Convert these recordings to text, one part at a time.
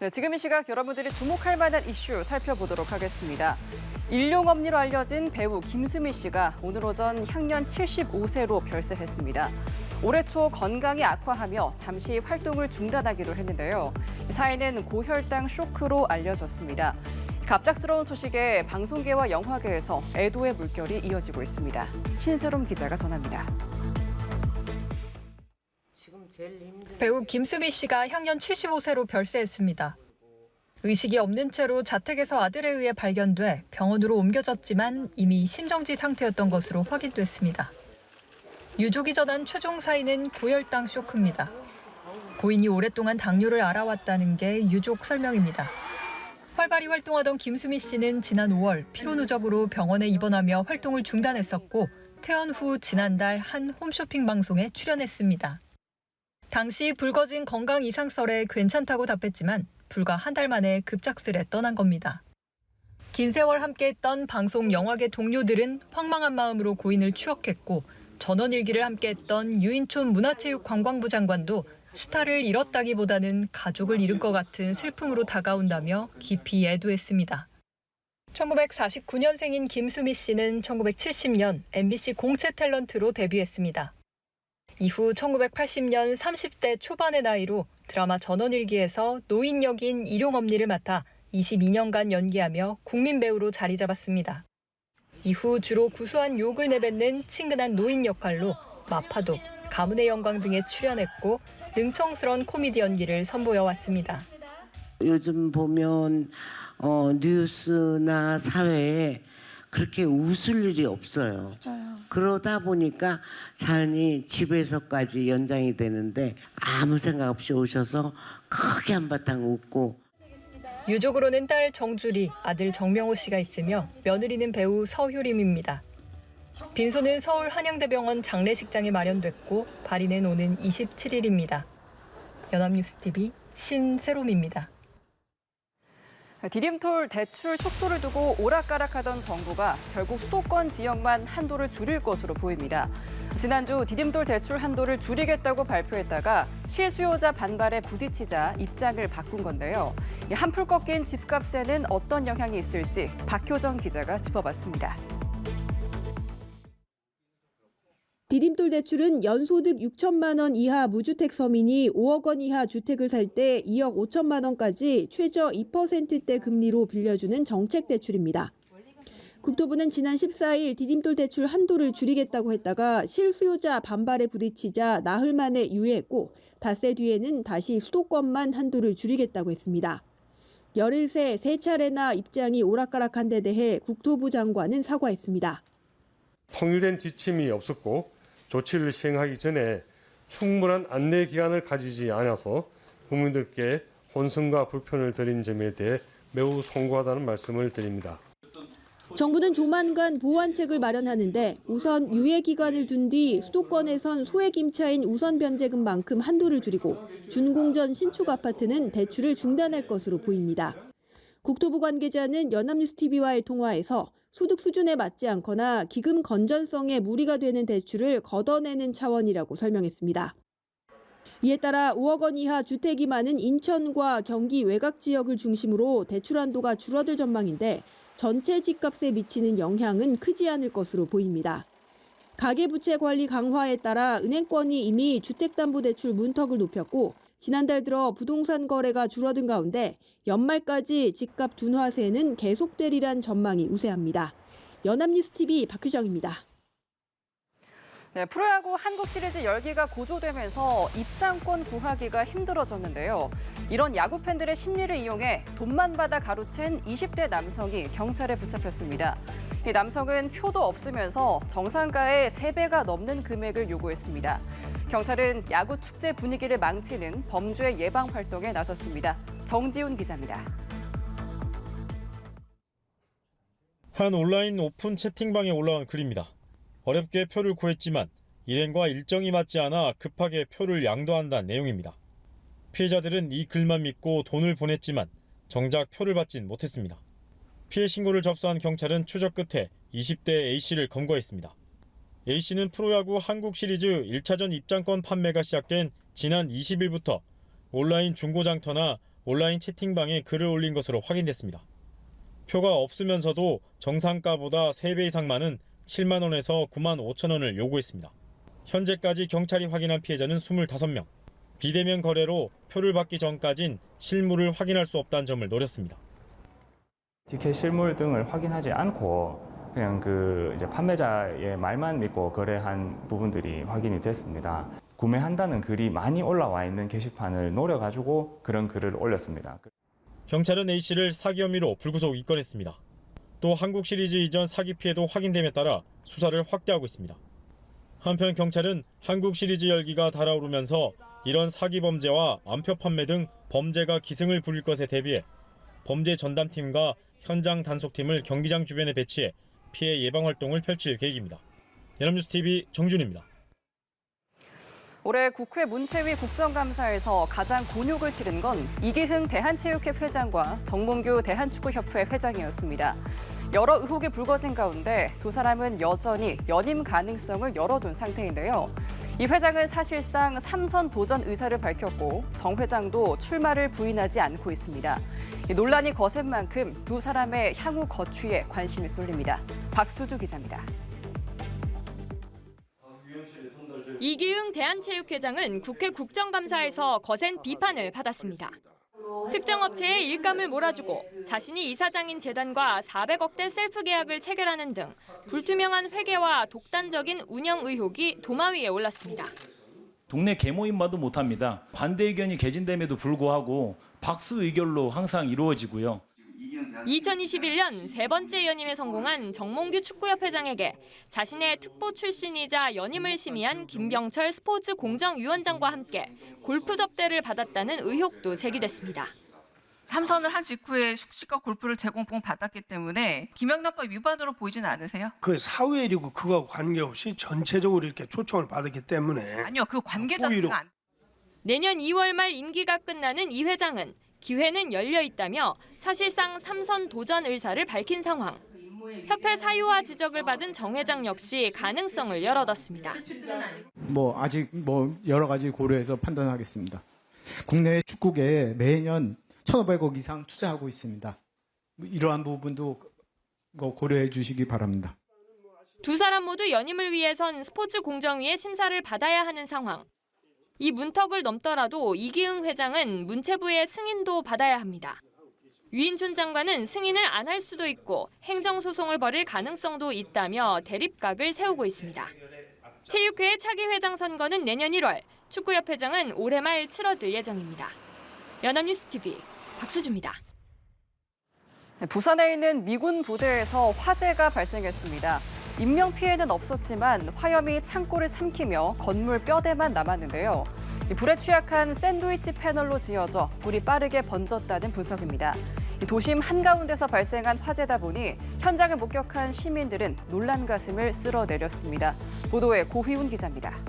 네, 지금 이 시각 여러분들이 주목할 만한 이슈 살펴보도록 하겠습니다. 일용업리로 알려진 배우 김수미 씨가 오늘 오전 향년 75세로 별세했습니다. 올해 초 건강이 악화하며 잠시 활동을 중단하기로 했는데요. 사인은 고혈당 쇼크로 알려졌습니다. 갑작스러운 소식에 방송계와 영화계에서 애도의 물결이 이어지고 있습니다. 신세롬 기자가 전합니다. 배우 김수미 씨가 향년 75세로 별세했습니다. 의식이 없는 채로 자택에서 아들에 의해 발견돼 병원으로 옮겨졌지만 이미 심정지 상태였던 것으로 확인됐습니다. 유족이 전한 최종 사인은 고혈당 쇼크입니다. 고인이 오랫동안 당뇨를 앓아왔다는 게 유족 설명입니다. 활발히 활동하던 김수미 씨는 지난 5월 피로 누적으로 병원에 입원하며 활동을 중단했었고 퇴원 후 지난달 한 홈쇼핑 방송에 출연했습니다. 당시 불거진 건강 이상설에 괜찮다고 답했지만 불과 한 달 만에 급작스레 떠난 겁니다. 긴 세월 함께했던 방송 영화계 동료들은 황망한 마음으로 고인을 추억했고 전원일기를 함께했던 유인촌 문화체육관광부 장관도 스타를 잃었다기보다는 가족을 잃은 것 같은 슬픔으로 다가온다며 깊이 애도했습니다. 1949년생인 김수미 씨는 1970년 MBC 공채 탤런트로 데뷔했습니다. 이후 1980년 30대 초반의 나이로 드라마 전원일기에서 노인 역인 일용업리를 맡아 22년간 연기하며 국민 배우로 자리 잡았습니다. 이후 주로 구수한 욕을 내뱉는 친근한 노인 역할로 마파도, 가문의 영광 등에 출연했고 능청스러운 코미디 연기를 선보여왔습니다. 요즘 보면 뉴스나 사회에 그렇게 웃을 일이 없어요. 맞아요. 그러다 보니까 자연히 집에서까지 연장이 되는데 아무 생각 없이 오셔서 크게 한바탕 웃고. 유족으로는 딸 정주리, 아들 정명호 씨가 있으며 며느리는 배우 서효림입니다. 빈소는 서울 한양대병원 장례식장에 마련됐고 발인은 오는 27일입니다. 연합뉴스TV 신세롬입니다. 디딤돌 대출 축소를 두고 오락가락하던 정부가 결국 수도권 지역만 한도를 줄일 것으로 보입니다. 지난주 디딤돌 대출 한도를 줄이겠다고 발표했다가 실수요자 반발에 부딪히자 입장을 바꾼 건데요. 한풀 꺾인 집값에는 어떤 영향이 있을지 박효정 기자가 짚어봤습니다. 디딤돌 대출은 연소득 6천만 원 이하 무주택 서민이 5억 원 이하 주택을 살 때 2억 5천만 원까지 최저 2%대 금리로 빌려주는 정책 대출입니다. 국토부는 지난 14일 디딤돌 대출 한도를 줄이겠다고 했다가 실수요자 반발에 부딪히자 나흘 만에 유예했고 닷새 뒤에는 다시 수도권만 한도를 줄이겠다고 했습니다. 열흘 새 3차례나 입장이 오락가락한 데 대해 국토부 장관은 사과했습니다. 통일된 지침이 없었고 조치를 시행하기 전에 충분한 안내 기간을 가지지 않아서 국민들께 혼선과 불편을 드린 점에 대해 매우 송구하다는 말씀을 드립니다. 정부는 조만간 보완책을 마련하는데 우선 유예 기간을 둔 뒤 수도권에선 소액 임차인 우선 변제금만큼 한도를 줄이고 준공전 신축 아파트는 대출을 중단할 것으로 보입니다. 국토부 관계자는 연합뉴스TV와의 통화에서 소득 수준에 맞지 않거나 기금 건전성에 무리가 되는 대출을 걷어내는 차원이라고 설명했습니다. 이에 따라 5억 원 이하 주택이 많은 인천과 경기 외곽 지역을 중심으로 대출 한도가 줄어들 전망인데 전체 집값에 미치는 영향은 크지 않을 것으로 보입니다. 가계부채 관리 강화에 따라 은행권이 이미 주택담보대출 문턱을 높였고 지난달 들어 부동산 거래가 줄어든 가운데 연말까지 집값 둔화세는 계속되리란 전망이 우세합니다. 연합뉴스TV 박효정입니다. 네, 프로야구 한국 시리즈 열기가 고조되면서 입장권 구하기가 힘들어졌는데요. 이런 야구 팬들의 심리를 이용해 돈만 받아 가로챈 20대 남성이 경찰에 붙잡혔습니다. 이 남성은 표도 없으면서 정상가의 3배가 넘는 금액을 요구했습니다. 경찰은 야구 축제 분위기를 망치는 범죄 예방 활동에 나섰습니다. 정지훈 기자입니다. 한 온라인 오픈 채팅방에 올라온 글입니다. 어렵게 표를 구했지만 일행과 일정이 맞지 않아 급하게 표를 양도한다는 내용입니다. 피해자들은 이 글만 믿고 돈을 보냈지만 정작 표를 받진 못했습니다. 피해 신고를 접수한 경찰은 추적 끝에 20대 A씨를 검거했습니다. A씨는 프로야구 한국 시리즈 1차전 입장권 판매가 시작된 지난 20일부터 온라인 중고장터나 온라인 채팅방에 글을 올린 것으로 확인됐습니다. 표가 없으면서도 정상가보다 3배 이상 많은 7만 원에서 9만 5천 원을 요구했습니다. 현재까지 경찰이 확인한 피해자는 25명. 비대면 거래로 표를 받기 전까진 실물을 확인할 수 없다는 점을 노렸습니다. 티켓 실물 등을 확인하지 않고 그냥 이제 판매자의 말만 믿고 거래한 부분들이 확인이 됐습니다. 구매한다는 글이 많이 올라와 있는 게시판을 노려가지고 그런 글을 올렸습니다. 경찰은 A씨를 사기 혐의로 불구속 입건했습니다. 또 한국 시리즈 이전 사기 피해도 확인됨에 따라 수사를 확대하고 있습니다. 한편 경찰은 한국 시리즈 열기가 달아오르면서 이런 사기 범죄와 암표 판매 등 범죄가 기승을 부릴 것에 대비해 범죄 전담팀과 현장 단속팀을 경기장 주변에 배치해 피해 예방 활동을 펼칠 계획입니다. 연합뉴스TV 정준입니다. 올해 국회 문체위 국정감사에서 가장 곤욕을 치른 건 이기흥 대한체육회 회장과 정몽규 대한축구협회 회장이었습니다. 여러 의혹이 불거진 가운데 두 사람은 여전히 연임 가능성을 열어둔 상태인데요. 이 회장은 사실상 3선 도전 의사를 밝혔고 정 회장도 출마를 부인하지 않고 있습니다. 논란이 거센 만큼 두 사람의 향후 거취에 관심이 쏠립니다. 박수주 기자입니다. 이기흥 대한체육회장은 국회 국정감사에서 거센 비판을 받았습니다. 특정 업체에 일감을 몰아주고 자신이 이사장인 재단과 400억대 셀프 계약을 체결하는 등 불투명한 회계와 독단적인 운영 의혹이 도마 위에 올랐습니다. 동네 계모임마도 못합니다. 반대 의견이 개진됨에도 불구하고 박수 의결로 항상 이루어지고요. 2021년 세 번째 연임에 성공한 정몽규 축구협회장에게 자신의 특보 출신이자 연임을 심의한 김병철 스포츠 공정위원장과 함께 골프 접대를 받았다는 의혹도 제기됐습니다. 3선을 한 직후에 숙식과 골프를 제공권 받았기 때문에 김영란법 위반으로 보이지는 않으세요? 그 사회일이고 그거와 관계없이 전체적으로 이렇게 초청을 받았기 때문에 아니요, 그 관계 자체가 안... 내년 2월 말 임기가 끝나는 이 회장은 기회는 열려 있다며 사실상 3선 도전 의사를 밝힌 상황. 협회 사유화 지적을 받은 정 회장 역시 가능성을 열어뒀습니다. 아직 여러 가지 고려해서 판단하겠습니다. 국내 축구계에 매년 1,500억 이상 투자하고 있습니다. 이러한 부분도 고려해 주시기 바랍니다. 두 사람 모두 연임을 위해선 스포츠 공정위의 심사를 받아야 하는 상황. 이 문턱을 넘더라도 이기흥 회장은 문체부의 승인도 받아야 합니다. 유인촌 장관은 승인을 안 할 수도 있고 행정소송을 벌일 가능성도 있다며 대립각을 세우고 있습니다. 체육회 차기 회장 선거는 내년 1월, 축구협회장은 올해 말 치러질 예정입니다. 연합뉴스TV 박수주입니다. 부산에 있는 미군 부대에서 화재가 발생했습니다. 인명피해는 없었지만 화염이 창고를 삼키며 건물 뼈대만 남았는데요. 불에 취약한 샌드위치 패널로 지어져 불이 빠르게 번졌다는 분석입니다. 도심 한가운데서 발생한 화재다 보니 현장을 목격한 시민들은 놀란 가슴을 쓸어내렸습니다. 보도에 고휘운 기자입니다.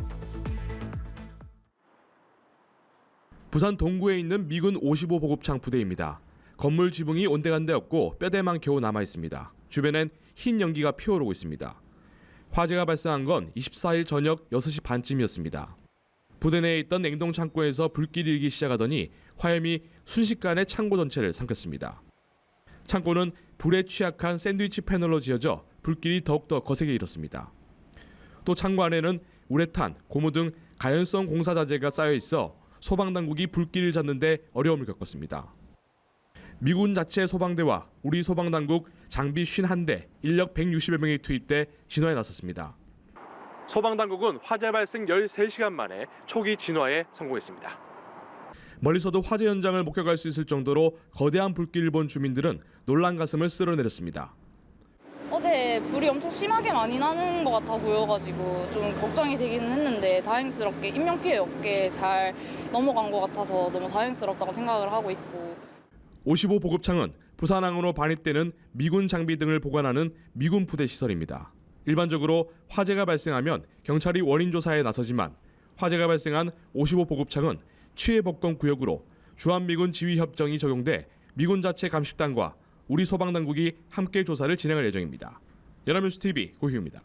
부산 동구에 있는 미군 55 보급창 부대입니다. 건물 지붕이 온데간데 없고 뼈대만 겨우 남아 있습니다. 주변엔 흰 연기가 피어오르고 있습니다. 화재가 발생한 건 24일 저녁 6시 반쯤이었습니다. 부대 내에 있던 냉동 창고에서 불길이 일기 시작하더니 화염이 순식간에 창고 전체를 삼켰습니다. 창고는 불에 취약한 샌드위치 패널로 지어져 불길이 더욱더 거세게 일었습니다. 또 창고 안에는 우레탄, 고무 등 가연성 공사 자재가 쌓여 있어 소방당국이 불길을 잡는 데 어려움을 겪었습니다. 미군 자체 소방대와 우리 소방당국 장비 51대, 인력 160여 명이 투입돼 진화에 나섰습니다. 소방당국은 화재 발생 13시간 만에 초기 진화에 성공했습니다. 멀리서도 화재 현장을 목격할 수 있을 정도로 거대한 불길을 본 주민들은 놀란 가슴을 쓸어내렸습니다. 어제 불이 엄청 심하게 많이 나는 것 같아 보여가지고 좀 걱정이 되기는 했는데 다행스럽게 인명피해 없게 잘 넘어간 것 같아서 너무 다행스럽다고 생각을 하고 있고. 55 보급창은 부산항으로 반입되는 미군 장비 등을 보관하는 미군 부대 시설입니다. 일반적으로 화재가 발생하면 경찰이 원인 조사에 나서지만 화재가 발생한 55 보급창은 취해복권 구역으로 주한미군 지휘협정이 적용돼 미군 자체 감식단과 우리 소방당국이 함께 조사를 진행할 예정입니다. 연합뉴스TV 고희우입니다.